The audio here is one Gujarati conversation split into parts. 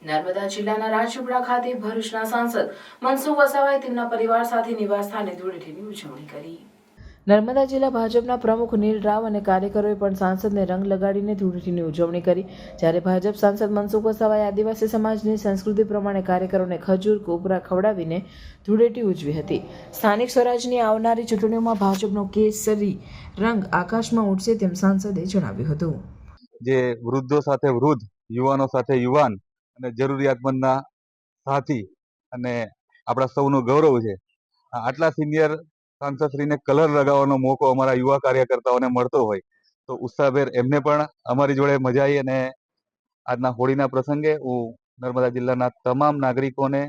નર્મદા જિલ્લાના રાજપીપળા ખાતે ભરૂચના સાંસદ મનસુખ વસાવાએ તેમના પરિવાર સાથે નિવાસસ્થાને ધૂળેટીની ઉજવણી કરી. નર્મદા જિલ્લા ભાજપના પ્રમુખ નીલ રાવ અને કાર્યકરોએ પણ સાંસદને રંગ લગાડીને ધૂળેટીની ઉજવણી કરી. જ્યારે ભાજપ સાંસદ મનસુખ વસાવાએ આદિવાસી સમાજની સંસ્કૃતિ પ્રમાણે કાર્યકરોને ખજૂર કોપરા ખવડાવીને ધૂળેટી ઉજવી હતી. સ્થાનિક સ્વરાજની આવનારી ચૂંટણીઓમાં ભાજપનો કેસરી રંગ આકાશમાં ઉડશે તેમ સાંસદે જણાવ્યું હતું. જે વૃદ્ધો સાથે વૃદ્ધ, યુવાનો સાથે યુવાન અને જરૂરિયાતમંદના સાથી અને આપણા સૌનું ગૌરવ છે. આટલા સિનિયર સાંસદશ્રીને કલર લગાવવાનો મોકો અમારા યુવા કાર્યકર્તાઓને મળતો હોય તો ઉત્સાહભેર એમને પણ અમારી જોડે મજા આવી. અને આજના હોળીના પ્રસંગે હું નર્મદા જિલ્લાના તમામ નાગરિકોને,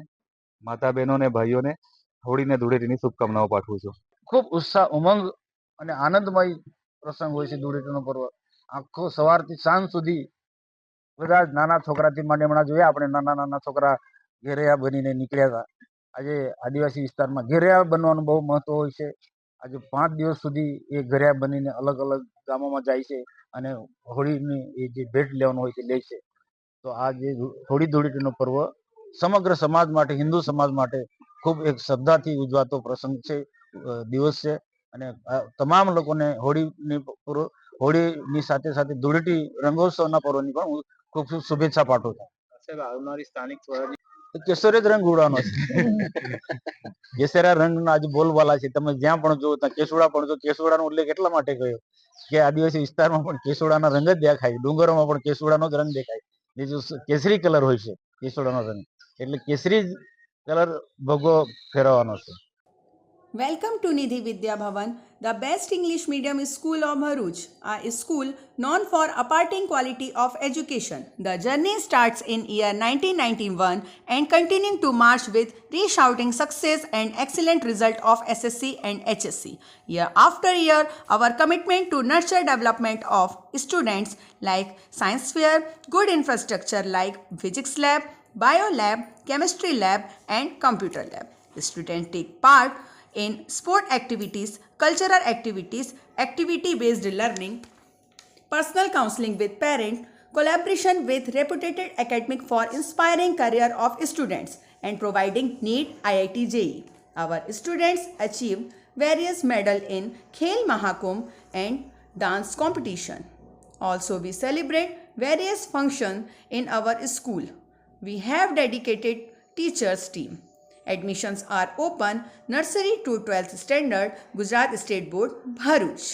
માતા બહેનોને, ભાઈઓને હોળીને ધૂળેટીની શુભકામનાઓ પાઠવું છું. ખૂબ ઉત્સાહ, ઉમંગ અને આનંદમય પ્રસંગ હોય છે ધૂળેટીનો પર્વ. આખો સવારથી સાંજ સુધી બધા જ નાના છોકરાથી માંડી, હમણાં જોઈએ આપણે નાના છોકરા ઘેરિયા બનીને નીકળ્યા હતા. આજે આદિવાસી વિસ્તારમાં ઘેરિયા બનવાનું બહુ મહત્વ હોય છે. આજે 5 દિવસ સુધી એ ઘેરિયા બનીને અલગ અલગ ગામોમાં જાય છે અને હોળીની એ જે ભેટ લેવાનું હોય તે લે છે. તો આ જે હોળી ધૂળેટીનો પર્વ સમગ્ર સમાજ માટે, હિન્દુ સમાજ માટે ખૂબ એક શ્રદ્ધાથી ઉજવાતો પ્રસંગ છે, દિવસ છે. અને તમામ લોકોને હોળીની સાથે સાથે ધૂળેટી રંગોત્સવના પર્વની પણ હું ખૂબ ખૂબ શુભેચ્છા પાઠવું છું. સાહેબ, આવનારી સ્થાનિક સ્વરાજ્ય કેસરી જ રંગ ઉડાવવાનો છે. કેસરા રંગના આજે બોલબાલા છે. તમે જ્યાં પણ જો ત્યાં કેસુડા પણ જો. કેસુડાનો ઉલ્લેખ એટલા માટે કર્યો કે આદિવાસી વિસ્તારમાં પણ કેસુડાના રંગ જ દેખાય, ડુંગરોમાં પણ કેસુડાનો જ રંગ દેખાય. એ જો કેસરી કલર હોય છે કેસુડાનો રંગ, એટલે કેસરી કલર ભગવો ફેરવવાનો છે. Welcome to Nidhi Vidya Bhavan, the best English medium school of Bharuch, a school known for imparting quality of education. The journey starts in year 1991 and continuing to march with resounding success and excellent result of SSC and HSC. Year after year, our commitment to nurture development of students like science fair, good infrastructure like physics lab, bio lab, chemistry lab and computer lab. Students take part in sport activities, cultural activities, activity-based learning, personal counseling with parents, collaboration with reputed academic for inspiring career of students and providing NEET IIT JEE. Our students achieve various medals in Khel Mahakumbh and dance competition. Also, we celebrate various functions in our school. We have dedicated teachers team. Admissions are open nursery to 12th standard, Gujarat State Board, Bharuch.